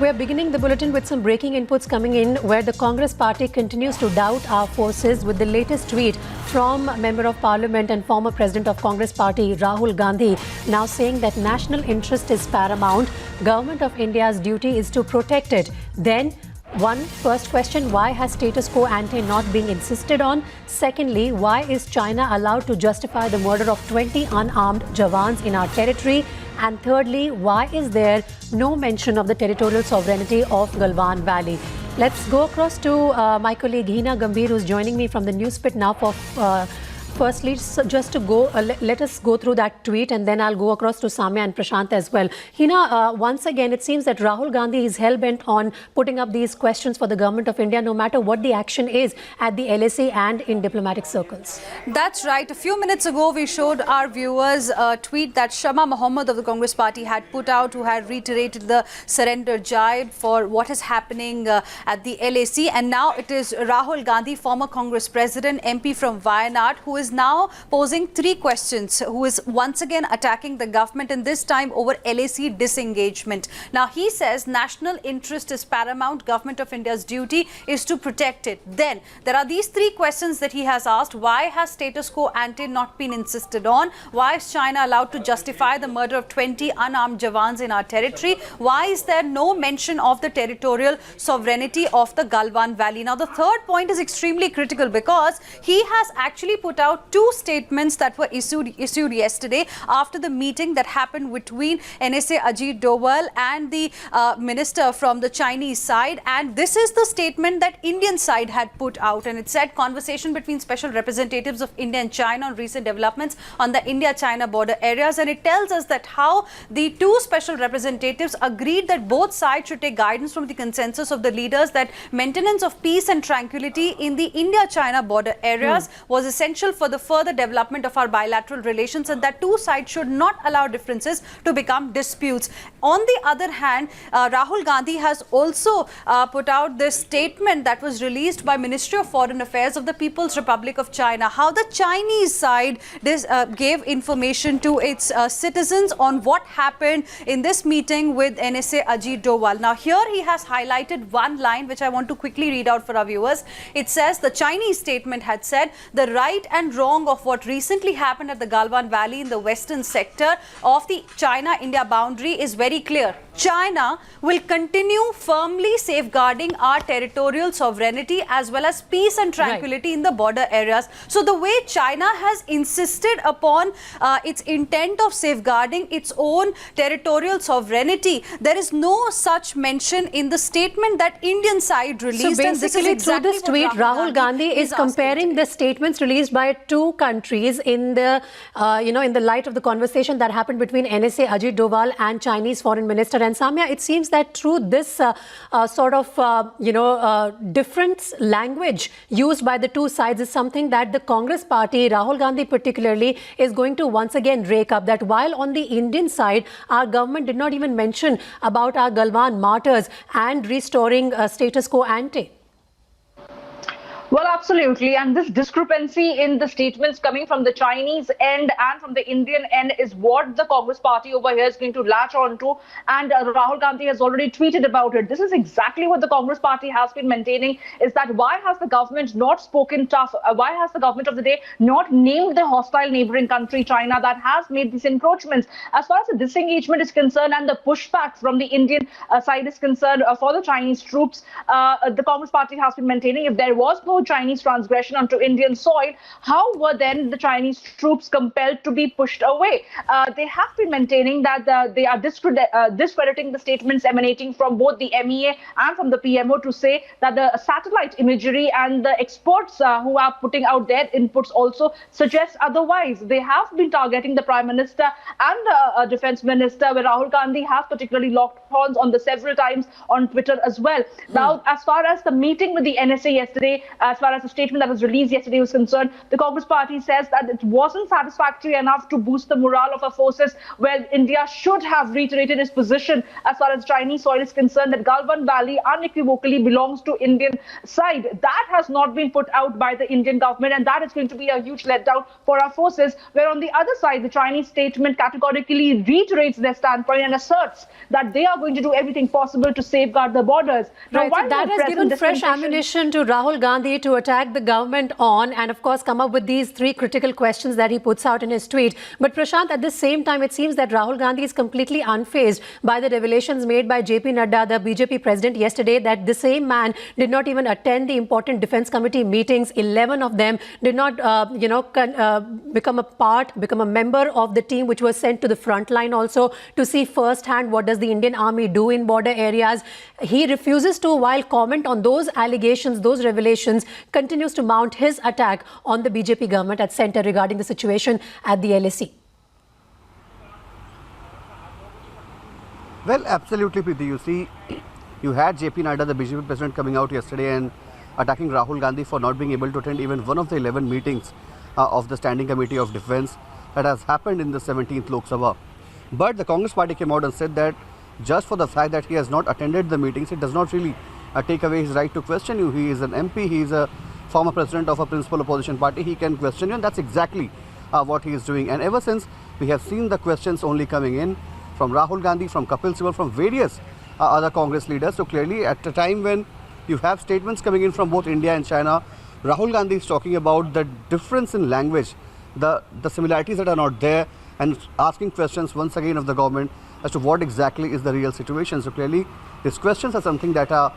We are beginning the bulletin with some breaking inputs coming in, where the Congress party continues to doubt our forces with the latest tweet from Member of Parliament and former President of Congress party Rahul Gandhi, now saying that national interest is paramount. Government of India's duty is to protect it. Then, first question, why has status quo ante not being insisted on? Secondly, why is China allowed to justify the murder of 20 unarmed Jawans in our territory? And thirdly, why is there no mention of the territorial sovereignty of Galwan Valley? Let's go across to my colleague Hina Gambhir, who's joining me from the Newspit now for firstly, so just to go, let us go through that tweet, and then I'll go across to Samya and Prashant as well. Hina, once again, it seems that Rahul Gandhi is hell-bent on putting up these questions for the government of India, no matter what the action is at the LAC and in diplomatic circles. That's right. A few minutes ago, we showed our viewers a tweet that Shama Mohammed of the Congress party had put out, who had reiterated the surrender jibe for what is happening at the LAC. And now it is Rahul Gandhi, former Congress president, MP from Wayanad, who is now posing three questions, who is once again attacking the government, and this time over LAC disengagement. Now, he says national interest is paramount. Government of India's duty is to protect it. Then there are these three questions that he has asked. Why has status quo ante not been insisted on? Why is China allowed to justify the murder of 20 unarmed Jawans in our territory? Why is there no mention of the territorial sovereignty of the Galwan Valley? Now, the third point is extremely critical, because he has actually put out two statements that were issued yesterday after the meeting that happened between NSA Ajit Doval and the minister from the Chinese side. And this is the statement that Indian side had put out, and it said conversation between special representatives of India and China on recent developments on the India-China border areas. And it tells us that how the two special representatives agreed that both sides should take guidance from the consensus of the leaders that maintenance of peace and tranquility in the India-China border areas was essential for the further development of our bilateral relations, and that two sides should not allow differences to become disputes. On the other hand, Rahul Gandhi has also put out this statement that was released by Ministry of Foreign Affairs of the People's Republic of China, how the Chinese side gave information to its citizens on what happened in this meeting with NSA Ajit Doval. Now, here he has highlighted one line which I want to quickly read out for our viewers. It says the Chinese statement had said the right and wrong of what recently happened at the Galwan Valley in the western sector of the China-India boundary is very clear. China will continue firmly safeguarding our territorial sovereignty as well as peace and tranquility in the border areas. So the way China has insisted upon its intent of safeguarding its own territorial sovereignty, there is no such mention in the statement that Indian side released. So basically, through this tweet, Rahul Gandhi is comparing the statements released by two countries in the, in the light of the conversation that happened between NSA Ajit Doval and Chinese Foreign Minister. And Samya, it seems that through this different language used by the two sides is something that the Congress party, Rahul Gandhi particularly, is going to once again rake up. That while on the Indian side, our government did not even mention about our Galwan martyrs and restoring status quo ante. Well, absolutely. And this discrepancy in the statements coming from the Chinese end and from the Indian end is what the Congress party over here is going to latch on to. And Rahul Gandhi has already tweeted about it. This is exactly what the Congress party has been maintaining, is that why has the government not spoken tough? Why has the government of the day not named the hostile neighboring country, China, that has made these encroachments? As far as the disengagement is concerned and the pushback from the Indian side is concerned for the Chinese troops, the Congress party has been maintaining if there was no Chinese transgression onto Indian soil, how were then the Chinese troops compelled to be pushed away? They have been maintaining that they are discrediting the statements emanating from both the MEA and from the PMO to say that the satellite imagery and the experts who are putting out their inputs also suggest otherwise. They have been targeting the Prime Minister and the Defence Minister, where Rahul Gandhi has particularly locked horns on the several times on Twitter as well. Now, as far as the meeting with the NSA yesterday, as far as the statement that was released yesterday was concerned. The Congress party says that it wasn't satisfactory enough to boost the morale of our forces, where India should have reiterated its position as far as Chinese soil is concerned, that Galwan Valley unequivocally belongs to Indian side. That has not been put out by the Indian government, and that is going to be a huge letdown for our forces, where on the other side, the Chinese statement categorically reiterates their standpoint and asserts that they are going to do everything possible to safeguard the borders. Now, Right, so that has given fresh ammunition to Rahul Gandhi to attack the government on, and of course come up with these three critical questions that he puts out in his tweet. But Prashant, at the same time, it seems that Rahul Gandhi is completely unfazed by the revelations made by JP Nadda, the BJP president, yesterday, that the same man did not even attend the important defense committee meetings. 11 of them did not, become a member of the team which was sent to the front line also to see firsthand what does the Indian army do in border areas. He refuses to, while comment on those allegations, those revelations, continues to mount his attack on the BJP government at centre regarding the situation at the LAC. Well, absolutely, Preeti. You see, you had JP Nadda, the BJP president, coming out yesterday and attacking Rahul Gandhi for not being able to attend even one of the 11 meetings of the Standing Committee of Defence that has happened in the 17th Lok Sabha. But the Congress party came out and said that just for the fact that he has not attended the meetings, it does not really take away his right to question you. He is an MP, he is a former president of a principal opposition party, he can question you, and that's exactly what he is doing. And ever since, we have seen the questions only coming in from Rahul Gandhi, from Kapil Sibal, from various other Congress leaders. So clearly, at a time when you have statements coming in from both India and China, Rahul Gandhi is talking about the difference in language, the similarities that are not there, and asking questions once again of the government as to what exactly is the real situation. So clearly, these questions are something that are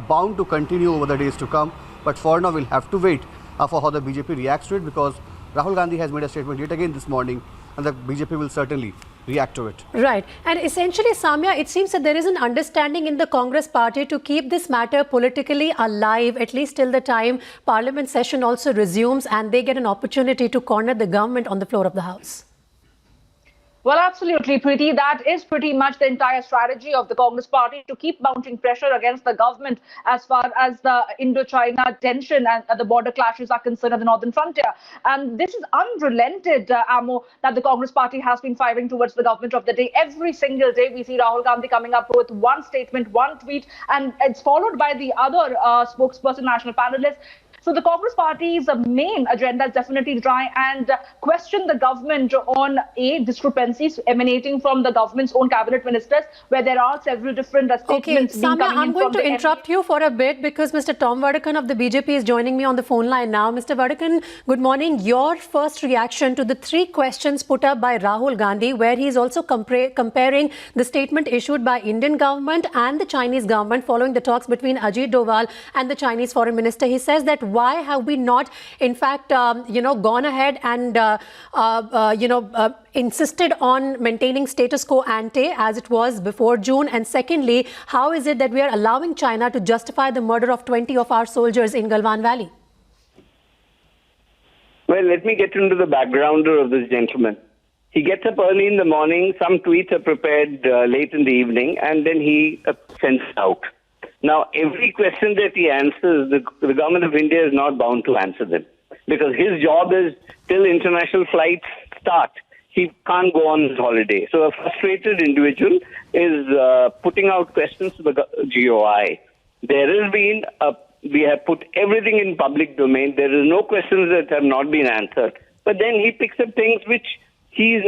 bound to continue over the days to come. But for now, we'll have to wait for how the BJP reacts to it, because Rahul Gandhi has made a statement yet again this morning, and the BJP will certainly react to it. Right. And essentially, Samya, it seems that there is an understanding in the Congress party to keep this matter politically alive, at least till the time Parliament session also resumes and they get an opportunity to corner the government on the floor of the House. Well, absolutely, Preeti. That is pretty much the entire strategy of the Congress party, to keep mounting pressure against the government as far as the Indo-China tension and the border clashes are concerned at the northern frontier. And this is unrelented ammo that the Congress party has been firing towards the government of the day. Every single day, we see Rahul Gandhi coming up with one statement, one tweet, and it's followed by the other spokesperson, national panelist. So the Congress party's main agenda is definitely to try and question the government on discrepancies emanating from the government's own cabinet ministers, where there are several different statements being coming in. I'm going to interrupt you for a bit because Mr. Tom Vadakan of the BJP is joining me on the phone line now. Mr. Vadakan, good morning. Your first reaction to the three questions put up by Rahul Gandhi, where he is also comparing the statement issued by Indian government and the Chinese government following the talks between Ajit Doval and the Chinese foreign minister. He says that why have we not, in fact, gone ahead and, insisted on maintaining status quo ante as it was before June? And secondly, how is it that we are allowing China to justify the murder of 20 of our soldiers in Galwan Valley? Well, let me get into the backgrounder of this gentleman. He gets up early in the morning, some tweets are prepared late in the evening, and then he sends out. Now, every question that he answers, the government of India is not bound to answer them, because his job is, till international flights start, he can't go on his holiday. So a frustrated individual is putting out questions to the GOI. There has been we have put everything in public domain. There is no questions that have not been answered. But then he picks up things which he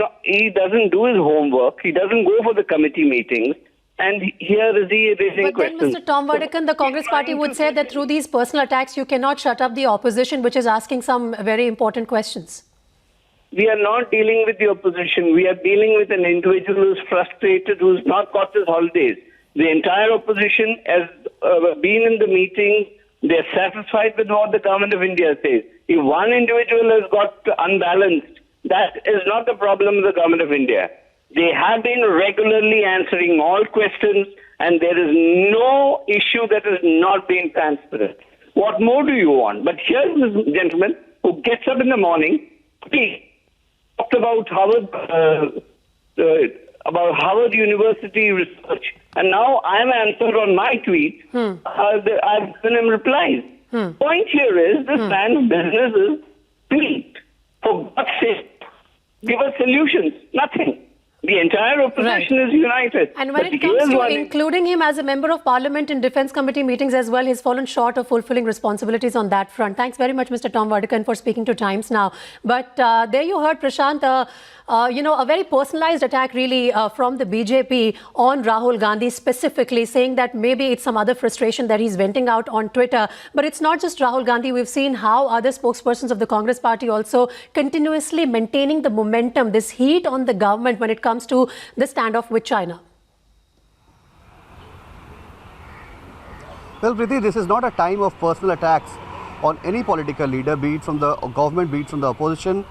doesn't do his homework. He doesn't go for the committee meetings. And here is the raising questions. But then, Mr. Tom Vadakan, the Congress party would say that through these personal attacks, you cannot shut up the opposition, which is asking some very important questions. We are not dealing with the opposition. We are dealing with an individual who's frustrated, who's not got his holidays. The entire opposition has been in the meeting. They're satisfied with what the government of India says. If one individual has got unbalanced, that is not the problem of the government of India. They have been regularly answering all questions, and there is no issue that has not been transparent. What more do you want? But here's this gentleman who gets up in the morning, he talked about Harvard University research, and now I'm answered on my tweet. I've given him replies. Point here is this man's business is tweet. For God's sake, give us solutions. Nothing. The entire opposition is united. And when But it comes here's to one- including him as a member of parliament in defence committee meetings as well, he's fallen short of fulfilling responsibilities on that front. Thanks very much, Mr. Tom Vadakan, for speaking to Times Now. But there you heard, Prashant, a very personalised attack really from the BJP on Rahul Gandhi specifically, saying that maybe it's some other frustration that he's venting out on Twitter. But it's not just Rahul Gandhi. We've seen how other spokespersons of the Congress party also continuously maintaining the momentum, this heat on the government when it comes to the standoff with China. Well, Preeti, this is not a time of personal attacks on any political leader, be it from the government, be it from the opposition.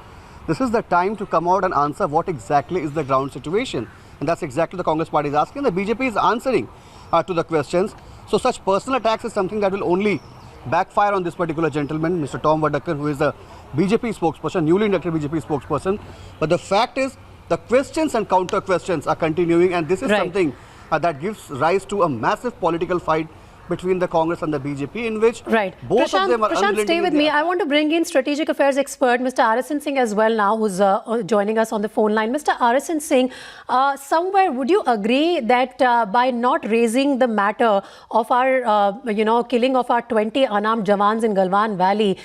This is the time to come out and answer what exactly is the ground situation. And that's exactly the Congress party is asking. The BJP is answering to the questions. So such personal attacks is something that will only backfire on this particular gentleman, Mr. Tom Vadakan, who is the BJP spokesperson, newly inducted BJP spokesperson. But the fact is, the questions and counter questions are continuing, and this is something that gives rise to a massive political fight between the Congress and the BJP, in which both of them are Prashant, stay with me. I want to bring in strategic affairs expert Mr. Arasan Singh as well now, who's joining us on the phone line. Mr. Arasan Singh, somewhere would you agree that by not raising the matter of our, killing of our 20 unarmed Jawans in Galwan Valley,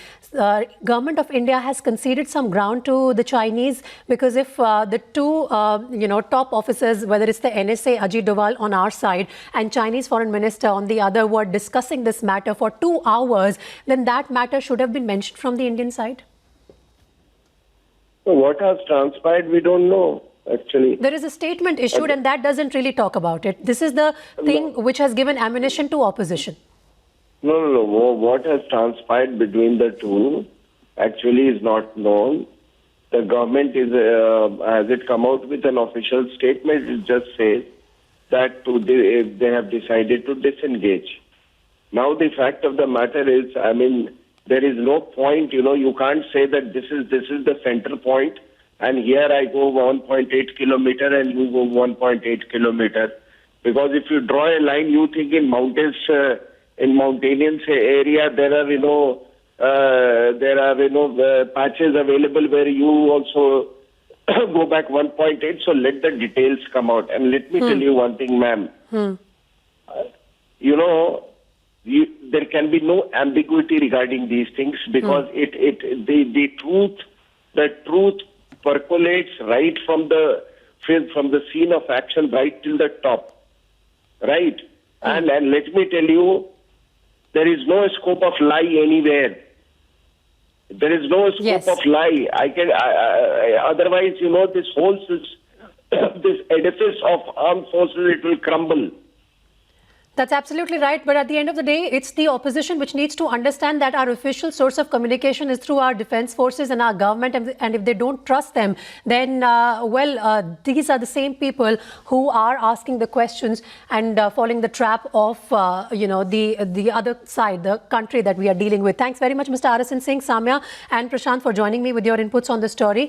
government of India has conceded some ground to the Chinese? Because if the two, top officers, whether it's the NSA, Ajit Doval on our side and Chinese foreign minister on the other, were discussing this matter for 2 hours, then that matter should have been mentioned from the Indian side? So what has transpired, we don't know, actually. There is a statement issued and that doesn't really talk about it. This is the thing which has given ammunition to opposition. No. What has transpired between the two actually is not known. The government has it come out with an official statement. It just says that they have decided to disengage. Now the fact of the matter is, there is no point, you can't say that this is the center point and here I go 1.8 kilometer and you go 1.8 kilometer. Because if you draw a line, you think in mountains, in mountainous area, there are patches available where you also go back 1.8. So let the details come out. And let me tell you one thing, ma'am. There can be no ambiguity regarding these things because the truth percolates right from the scene of action right till the top, right? And let me tell you, there is no scope of lie anywhere. There is no scope of lie. Otherwise, this whole this edifice of armed forces, it will crumble. That's absolutely right. But at the end of the day, it's the opposition which needs to understand that our official source of communication is through our defense forces and our government. And if they don't trust them, then, these are the same people who are asking the questions and falling the trap of, the other side, the country that we are dealing with. Thanks very much, Mr. Arasan Singh, Samya and Prashant for joining me with your inputs on the story.